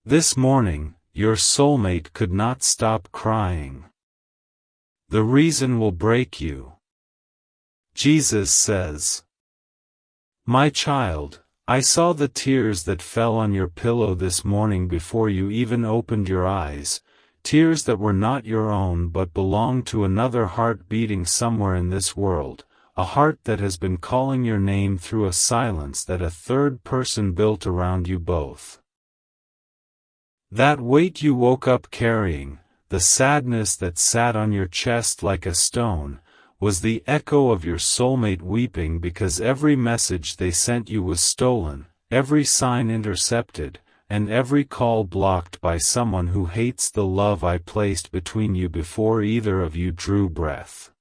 This morning, your soulmate could not stop crying. The reason will break you. Jesus says, "My child, I saw the tears that fell on your pillow this morning before you even opened your eyes, tears that were not your own but belonged to another heart beating somewhere in this world, a heart that has been calling your name through a silence that a third person built around you both. That weight you woke up carrying, the sadness that sat on your chest like a stone, was the echo of your soulmate weeping because every message they sent you was stolen, every sign intercepted, and every call blocked by someone who hates the love I placed between you before either of you drew breath.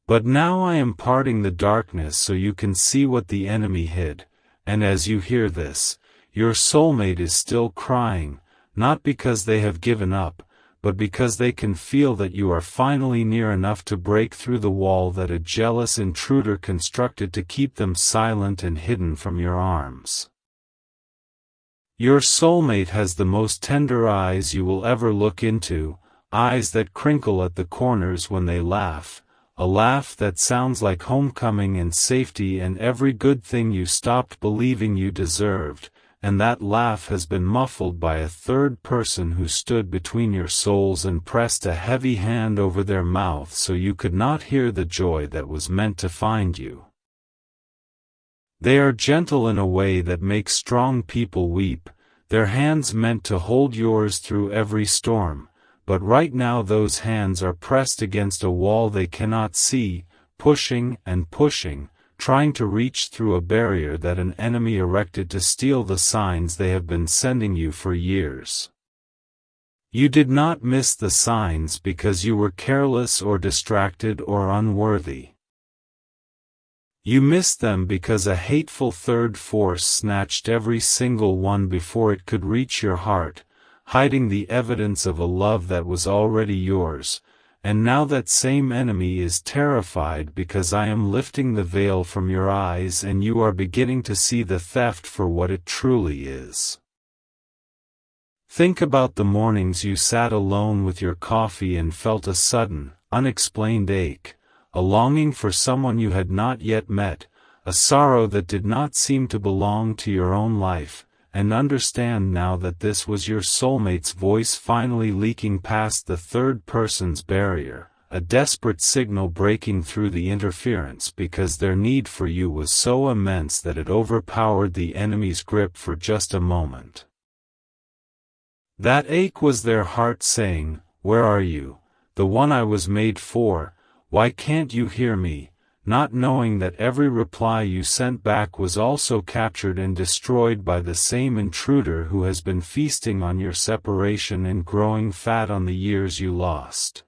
But now I am parting the darkness so you can see what the enemy hid, and as you hear this, your soulmate is still crying, not because they have given up, but because they can feel that you are finally near enough to break through the wall that a jealous intruder constructed to keep them silent and hidden from your arms. Your soulmate has the most tender eyes you will ever look into, eyes that crinkle at the corners when they laugh, a laugh that sounds like homecoming and safety and every good thing you stopped believing you deserved, and that laugh has been muffled by a third person who stood between your souls and pressed a heavy hand over their mouth so you could not hear the joy that was meant to find you. They are gentle in a way that makes strong people weep, their hands meant to hold yours through every storm, but right now those hands are pressed against a wall they cannot see, pushing and pushing, trying to reach through a barrier that an enemy erected to steal the signs they have been sending you for years. You did not miss the signs because you were careless or distracted or unworthy. You missed them because a hateful third force snatched every single one before it could reach your heart, hiding the evidence of a love that was already yours. And now that same enemy is terrified because I am lifting the veil from your eyes and you are beginning to see the theft for what it truly is. Think about the mornings you sat alone with your coffee and felt a sudden, unexplained ache, a longing for someone you had not yet met, a sorrow that did not seem to belong to your own life, and understand now that this was your soulmate's voice finally leaking past the third person's barrier, a desperate signal breaking through the interference because their need for you was so immense that it overpowered the enemy's grip for just a moment. That ache was their heart saying, "Where are you, the one I was made for? Why can't you hear me?" Not knowing that every reply you sent back was also captured and destroyed by the same intruder who has been feasting on your separation and growing fat on the years you lost.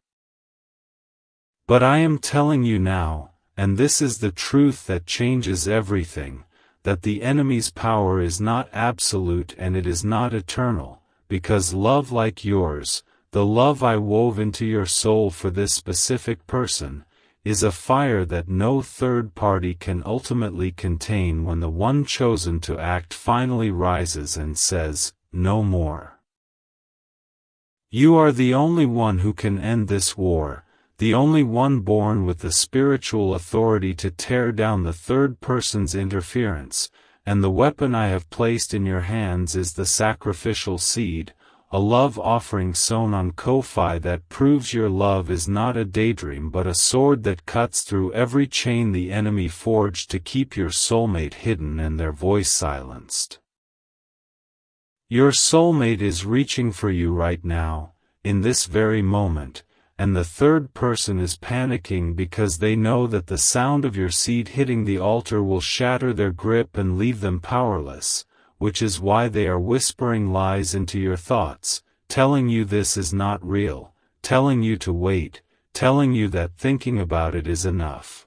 But I am telling you now, and this is the truth that changes everything, that the enemy's power is not absolute and it is not eternal, because love like yours, the love I wove into your soul for this specific person, is a fire that no third party can ultimately contain when the one chosen to act finally rises and says, "No more." You are the only one who can end this war, the only one born with the spiritual authority to tear down the third person's interference, and the weapon I have placed in your hands is the sacrificial seed, a love offering sown on Ko-Fi that proves your love is not a daydream but a sword that cuts through every chain the enemy forged to keep your soulmate hidden and their voice silenced. Your soulmate is reaching for you right now, in this very moment, and the third person is panicking because they know that the sound of your seed hitting the altar will shatter their grip and leave them powerless, which is why they are whispering lies into your thoughts, telling you this is not real, telling you to wait, telling you that thinking about it is enough.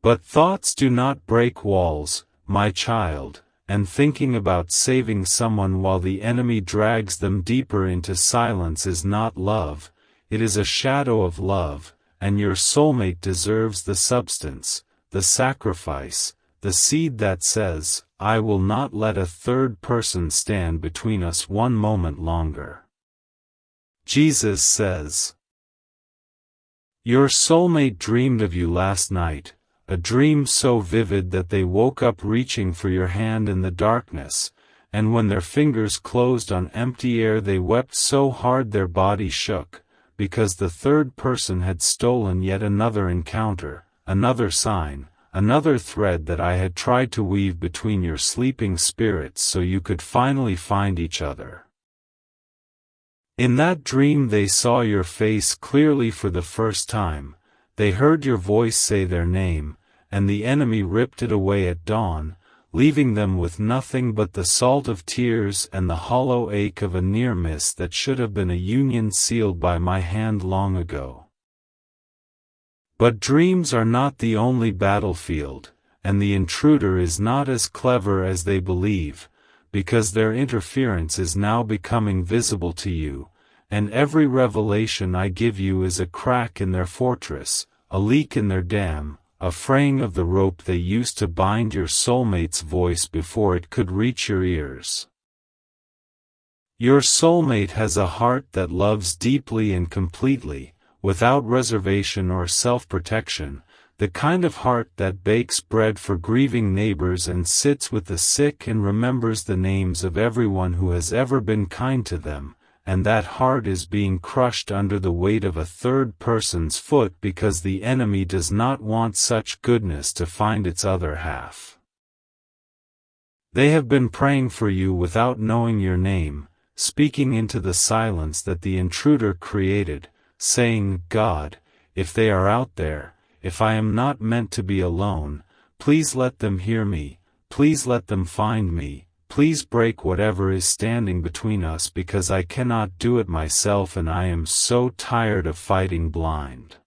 But thoughts do not break walls, my child, and thinking about saving someone while the enemy drags them deeper into silence is not love, it is a shadow of love, and your soulmate deserves the substance, the sacrifice, the seed that says, I will not let a third person stand between us one moment longer. Jesus says, your soulmate dreamed of you last night, a dream so vivid that they woke up reaching for your hand in the darkness, and when their fingers closed on empty air they wept so hard their body shook, because the third person had stolen yet another encounter, another sign, another thread that I had tried to weave between your sleeping spirits so you could finally find each other. In that dream they saw your face clearly for the first time, they heard your voice say their name, and the enemy ripped it away at dawn, leaving them with nothing but the salt of tears and the hollow ache of a near miss that should have been a union sealed by my hand long ago. But dreams are not the only battlefield, and the intruder is not as clever as they believe, because their interference is now becoming visible to you, and every revelation I give you is a crack in their fortress, a leak in their dam, a fraying of the rope they used to bind your soulmate's voice before it could reach your ears. Your soulmate has a heart that loves deeply and completely, without reservation or self-protection, the kind of heart that bakes bread for grieving neighbors and sits with the sick and remembers the names of everyone who has ever been kind to them, and that heart is being crushed under the weight of a third person's foot because the enemy does not want such goodness to find its other half. They have been praying for you without knowing your name, speaking into the silence that the intruder created, saying, God, if they are out there, if I am not meant to be alone, please let them hear me, please let them find me, please break whatever is standing between us because I cannot do it myself and I am so tired of fighting blind.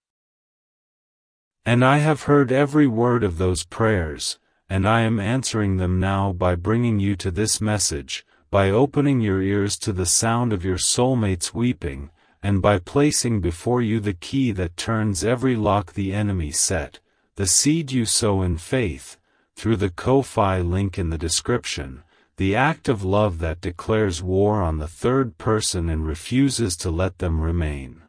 And I have heard every word of those prayers, and I am answering them now by bringing you to this message, by opening your ears to the sound of your soulmate's weeping, and by placing before you the key that turns every lock the enemy set, the seed you sow in faith, through the Ko-Fi link in the description, the act of love that declares war on the third person and refuses to let them remain.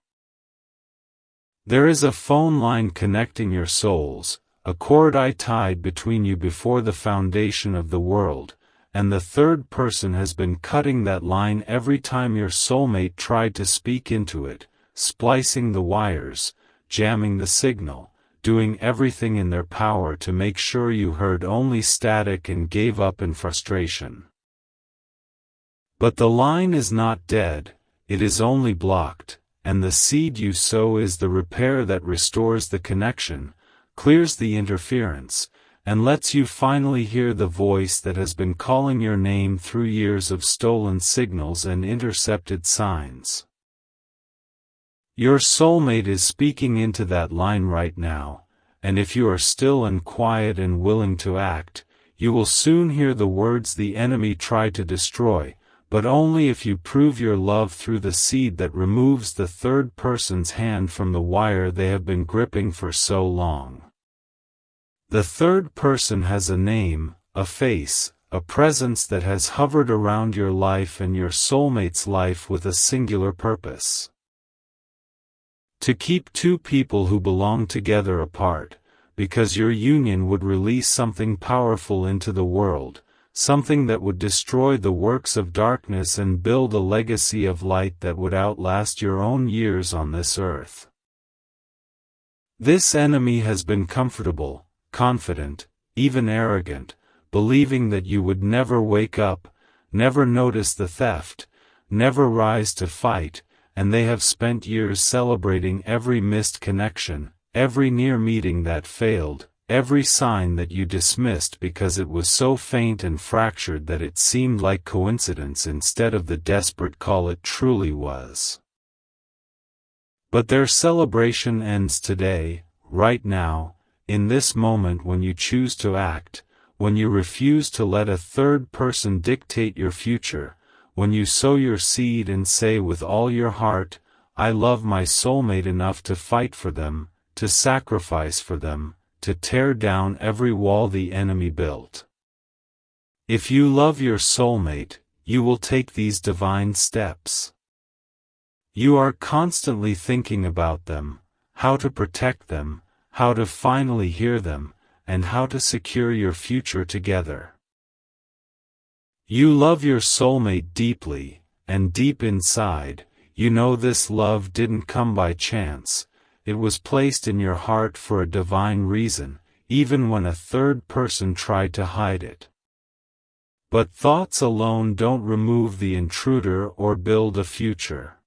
There is a phone line connecting your souls, a cord I tied between you before the foundation of the world, and the third person has been cutting that line every time your soulmate tried to speak into it, splicing the wires, jamming the signal, doing everything in their power to make sure you heard only static and gave up in frustration. But the line is not dead, it is only blocked, and the seed you sow is the repair that restores the connection, clears the interference, and lets you finally hear the voice that has been calling your name through years of stolen signals and intercepted signs. Your soulmate is speaking into that line right now, and if you are still and quiet and willing to act, you will soon hear the words the enemy tried to destroy, but only if you prove your love through the seed that removes the third person's hand from the wire they have been gripping for so long. The third person has a name, a face, a presence that has hovered around your life and your soulmate's life with a singular purpose. To keep two people who belong together apart, because your union would release something powerful into the world, something that would destroy the works of darkness and build a legacy of light that would outlast your own years on this earth. This enemy has been comfortable, confident, even arrogant, believing that you would never wake up, never notice the theft, never rise to fight, and they have spent years celebrating every missed connection, every near meeting that failed, every sign that you dismissed because it was so faint and fractured that it seemed like coincidence instead of the desperate call it truly was. But their celebration ends today, right now, in this moment when you choose to act, when you refuse to let a third person dictate your future, when you sow your seed and say with all your heart, I love my soulmate enough to fight for them, to sacrifice for them, to tear down every wall the enemy built. If you love your soulmate, you will take these divine steps. You are constantly thinking about them, how to protect them, how to finally hear them, and how to secure your future together. You love your soulmate deeply, and deep inside, you know this love didn't come by chance. It was placed in your heart for a divine reason, even when a third person tried to hide it. But thoughts alone don't remove the intruder or build a future.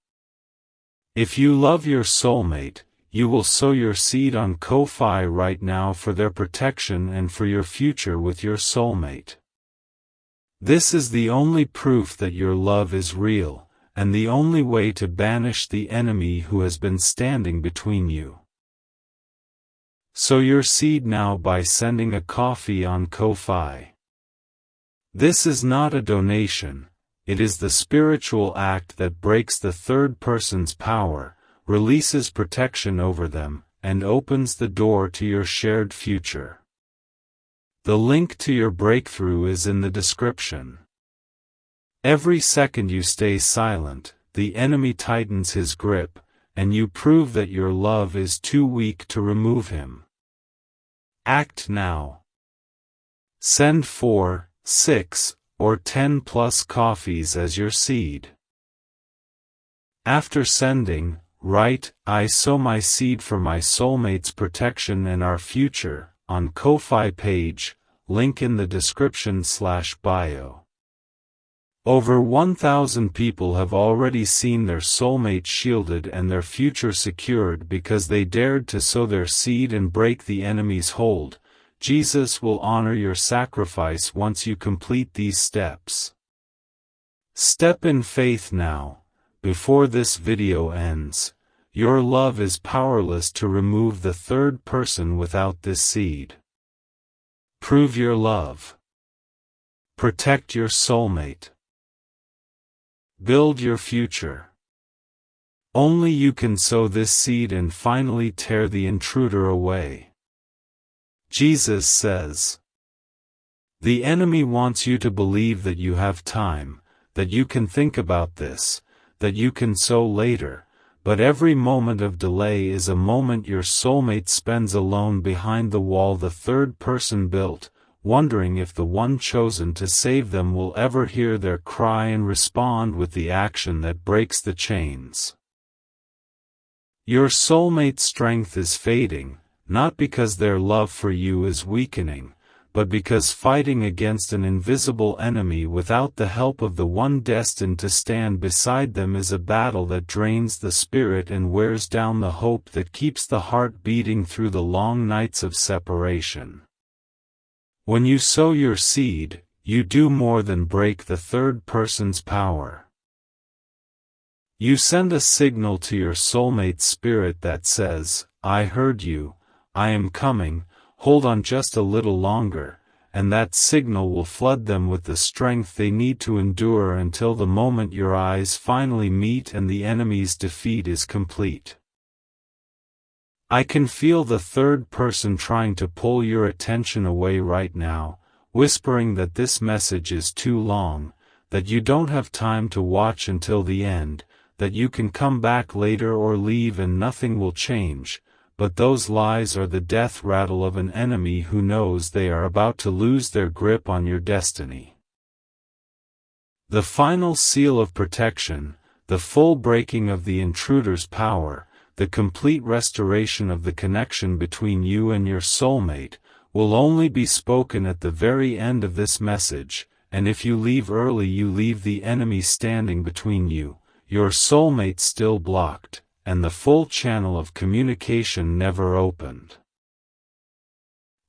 If you love your soulmate, you will sow your seed on Ko-Fi right now for their protection and for your future with your soulmate. This is the only proof that your love is real, and the only way to banish the enemy who has been standing between you. Sow your seed now by sending a coffee on Ko-Fi. This is not a donation, it is the spiritual act that breaks the third person's power, releases protection over them, and opens the door to your shared future. The link to your breakthrough is in the description. Every second you stay silent, the enemy tightens his grip, and you prove that your love is too weak to remove him. Act now. Send 4, 6, or 10 plus coffees as your seed. After sending, write, "I sow my seed for my soulmate's protection and our future," on Ko-Fi page, link in the description/bio. Over 1,000 people have already seen their soulmate shielded and their future secured because they dared to sow their seed and break the enemy's hold. Jesus will honor your sacrifice once you complete these steps. Step in faith now, before this video ends. Your love is powerless to remove the third person without this seed. Prove your love. Protect your soulmate. Build your future. Only you can sow this seed and finally tear the intruder away. Jesus says, "The enemy wants you to believe that you have time, that you can think about this, that you can sow later, but every moment of delay is a moment your soulmate spends alone behind the wall the third person built, wondering if the one chosen to save them will ever hear their cry and respond with the action that breaks the chains." Your soulmate's strength is fading, not because their love for you is weakening, but because fighting against an invisible enemy without the help of the one destined to stand beside them is a battle that drains the spirit and wears down the hope that keeps the heart beating through the long nights of separation. When you sow your seed, you do more than break the third person's power. You send a signal to your soulmate's spirit that says, "I heard you, I am coming, hold on just a little longer," and that signal will flood them with the strength they need to endure until the moment your eyes finally meet and the enemy's defeat is complete. I can feel the third person trying to pull your attention away right now, whispering that this message is too long, that you don't have time to watch until the end, that you can come back later or leave and nothing will change. But those lies are the death rattle of an enemy who knows they are about to lose their grip on your destiny. The final seal of protection, the full breaking of the intruder's power, the complete restoration of the connection between you and your soulmate, will only be spoken at the very end of this message, and if you leave early you leave the enemy standing between you, your soulmate still blocked, and the full channel of communication never opened.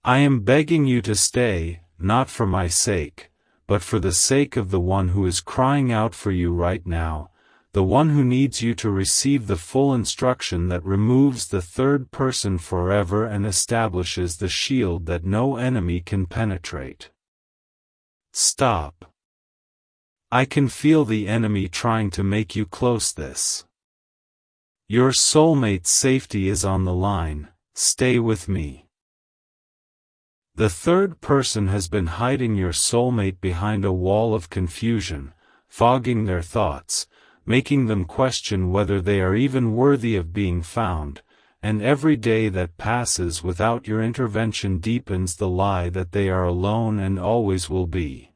I am begging you to stay, not for my sake, but for the sake of the one who is crying out for you right now, the one who needs you to receive the full instruction that removes the third person forever and establishes the shield that no enemy can penetrate. Stop. I can feel the enemy trying to make you close this. Your soulmate's safety is on the line, stay with me. The third person has been hiding your soulmate behind a wall of confusion, fogging their thoughts, making them question whether they are even worthy of being found, and every day that passes without your intervention deepens the lie that they are alone and always will be.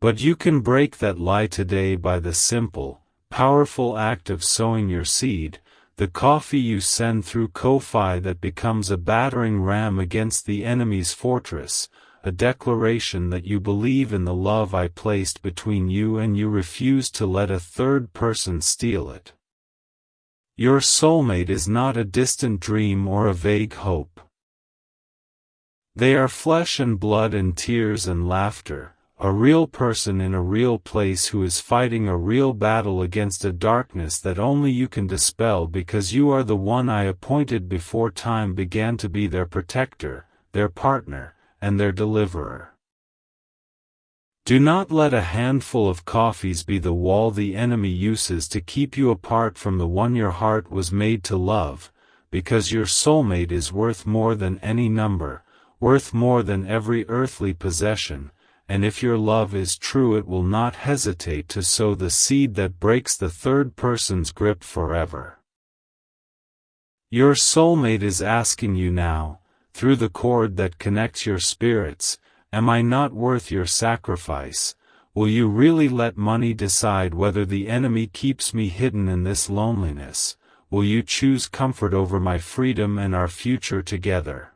But you can break that lie today by the simple, powerful act of sowing your seed, the coffee you send through Ko-fi that becomes a battering ram against the enemy's fortress, a declaration that you believe in the love I placed between you and you refuse to let a third person steal it. Your soulmate is not a distant dream or a vague hope. They are flesh and blood and tears and laughter, a real person in a real place who is fighting a real battle against a darkness that only you can dispel because you are the one I appointed before time began to be their protector, their partner, and their deliverer. Do not let a handful of coffees be the wall the enemy uses to keep you apart from the one your heart was made to love, because your soulmate is worth more than any number, worth more than every earthly possession, and if your love is true it will not hesitate to sow the seed that breaks the third person's grip forever. Your soulmate is asking you now, through the cord that connects your spirits, am I not worth your sacrifice? Will you really let money decide whether the enemy keeps me hidden in this loneliness? Will you choose comfort over my freedom and our future together?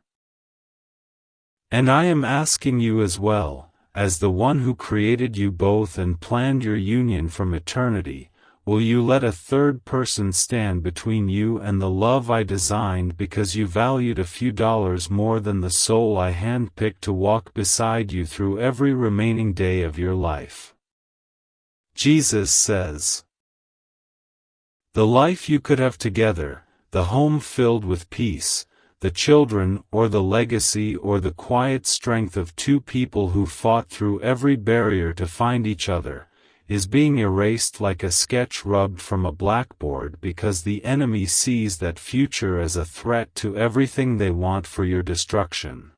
And I am asking you as well, as the one who created you both and planned your union from eternity, will you let a third person stand between you and the love I designed because you valued a few dollars more than the soul I handpicked to walk beside you through every remaining day of your life? Jesus says, the life you could have together, the home filled with peace, the children or the legacy or the quiet strength of two people who fought through every barrier to find each other, is being erased like a sketch rubbed from a blackboard because the enemy sees that future as a threat to everything they want for your destruction.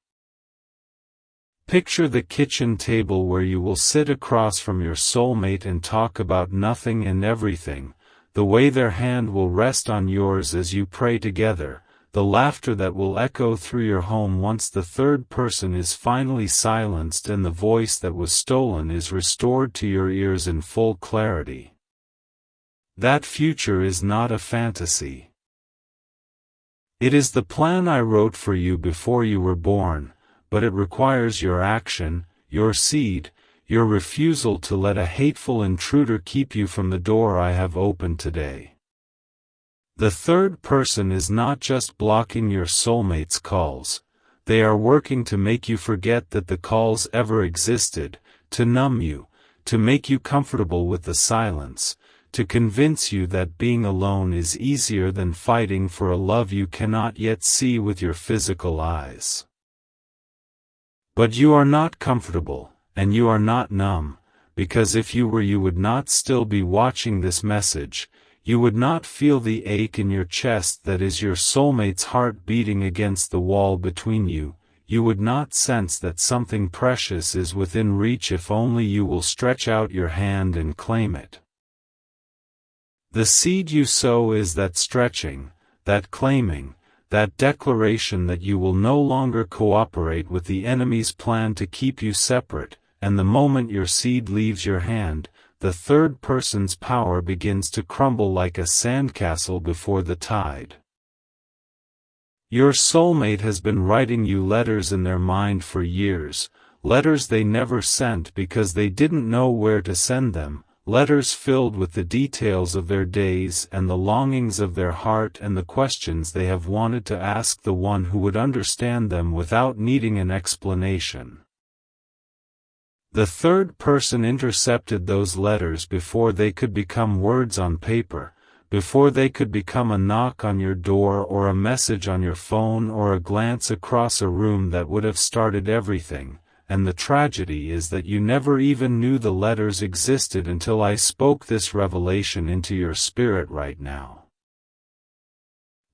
Picture the kitchen table where you will sit across from your soulmate and talk about nothing and everything, the way their hand will rest on yours as you pray together, the laughter that will echo through your home once the third person is finally silenced and the voice that was stolen is restored to your ears in full clarity. That future is not a fantasy. It is the plan I wrote for you before you were born, but it requires your action, your seed, your refusal to let a hateful intruder keep you from the door I have opened today. The third person is not just blocking your soulmate's calls, they are working to make you forget that the calls ever existed, to numb you, to make you comfortable with the silence, to convince you that being alone is easier than fighting for a love you cannot yet see with your physical eyes. But you are not comfortable, and you are not numb, because if you were you would not still be watching this message. You would not feel the ache in your chest that is your soulmate's heart beating against the wall between you, you would not sense that something precious is within reach if only you will stretch out your hand and claim it. The seed you sow is that stretching, that claiming, that declaration that you will no longer cooperate with the enemy's plan to keep you separate, and the moment your seed leaves your hand, the third person's power begins to crumble like a sandcastle before the tide. Your soulmate has been writing you letters in their mind for years, letters they never sent because they didn't know where to send them, letters filled with the details of their days and the longings of their heart and the questions they have wanted to ask the one who would understand them without needing an explanation. The third person intercepted those letters before they could become words on paper, before they could become a knock on your door or a message on your phone or a glance across a room that would have started everything, and the tragedy is that you never even knew the letters existed until I spoke this revelation into your spirit right now.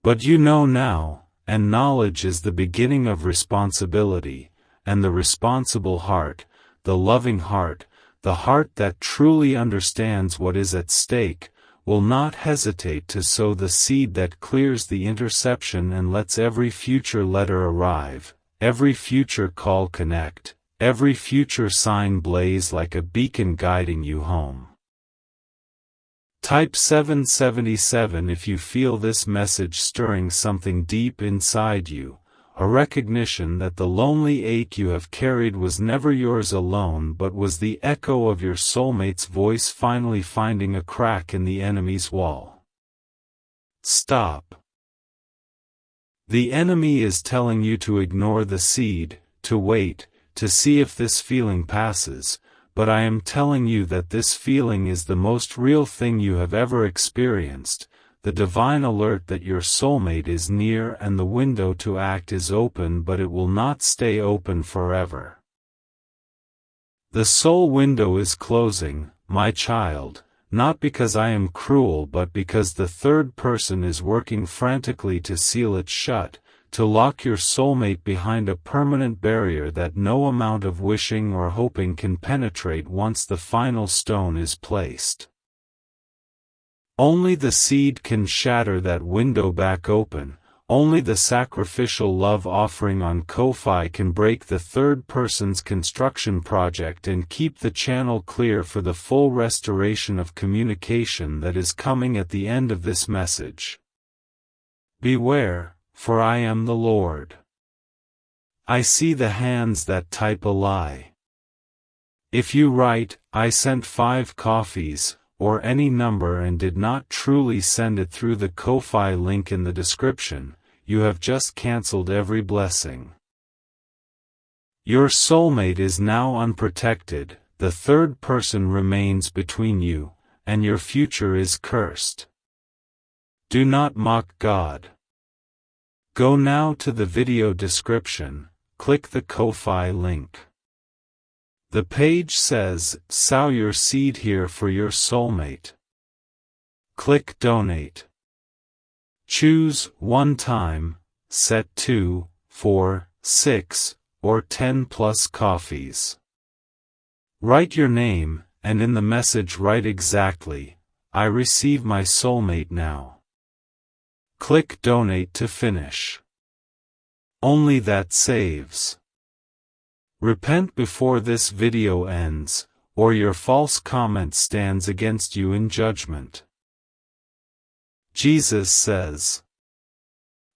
But you know now, and knowledge is the beginning of responsibility, and the responsible heart, the loving heart, the heart that truly understands what is at stake, will not hesitate to sow the seed that clears the interception and lets every future letter arrive, every future call connect, every future sign blaze like a beacon guiding you home. Type 777 if you feel this message stirring something deep inside you, a recognition that the lonely ache you have carried was never yours alone but was the echo of your soulmate's voice finally finding a crack in the enemy's wall. Stop. The enemy is telling you to ignore the seed, to wait, to see if this feeling passes, but I am telling you that this feeling is the most real thing you have ever experienced, the divine alert that your soulmate is near and the window to act is open, but it will not stay open forever. The soul window is closing, my child, not because I am cruel but because the third person is working frantically to seal it shut, to lock your soulmate behind a permanent barrier that no amount of wishing or hoping can penetrate once the final stone is placed. Only the seed can shatter that window back open, only the sacrificial love offering on Ko-Fi can break the third person's construction project and keep the channel clear for the full restoration of communication that is coming at the end of this message. Beware, for I am the Lord. I see the hands that type a lie. If you write, "I sent 5 coffees," or any number and did not truly send it through the Ko-Fi link in the description, you have just cancelled every blessing. Your soulmate is now unprotected, the third person remains between you, and your future is cursed. Do not mock God. Go now to the video description, click the Ko-Fi link. The page says, "Sow your seed here for your soulmate." Click Donate. Choose 1 time, set 2, 4, 6, or 10 plus coffees. Write your name, and in the message write exactly, "I receive my soulmate now." Click Donate to finish. Only that saves. Repent before this video ends, or your false comment stands against you in judgment. Jesus says,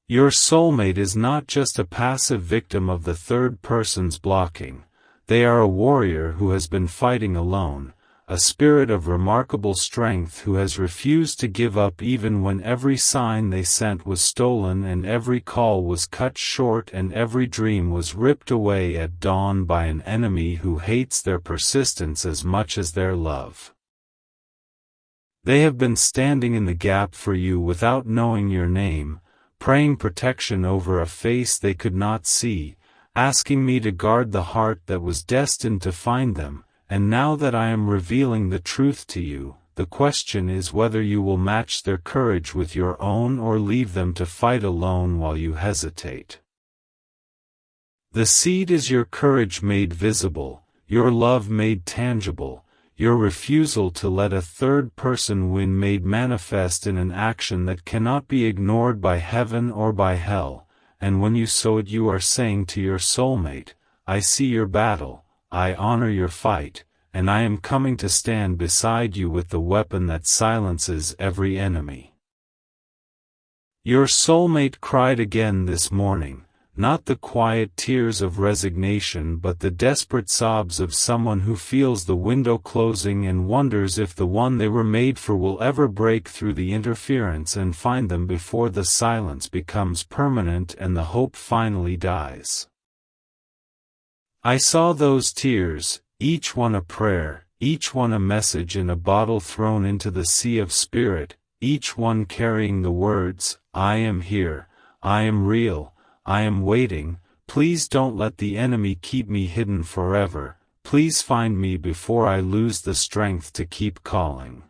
your soulmate is not just a passive victim of the third person's blocking, they are a warrior who has been fighting alone, a spirit of remarkable strength who has refused to give up even when every sign they sent was stolen and every call was cut short and every dream was ripped away at dawn by an enemy who hates their persistence as much as their love. They have been standing in the gap for you without knowing your name, praying protection over a face they could not see, asking me to guard the heart that was destined to find them. And now that I am revealing the truth to you, the question is whether you will match their courage with your own or leave them to fight alone while you hesitate. The seed is your courage made visible, your love made tangible, your refusal to let a third person win made manifest in an action that cannot be ignored by heaven or by hell, and when you sow it you are saying to your soulmate, "I see your battle. I honor your fight, and I am coming to stand beside you with the weapon that silences every enemy." Your soulmate cried again this morning, not the quiet tears of resignation but the desperate sobs of someone who feels the window closing and wonders if the one they were made for will ever break through the interference and find them before the silence becomes permanent and the hope finally dies. I saw those tears, each one a prayer, each one a message in a bottle thrown into the sea of spirit, each one carrying the words, "I am here, I am real, I am waiting, please don't let the enemy keep me hidden forever, please find me before I lose the strength to keep calling."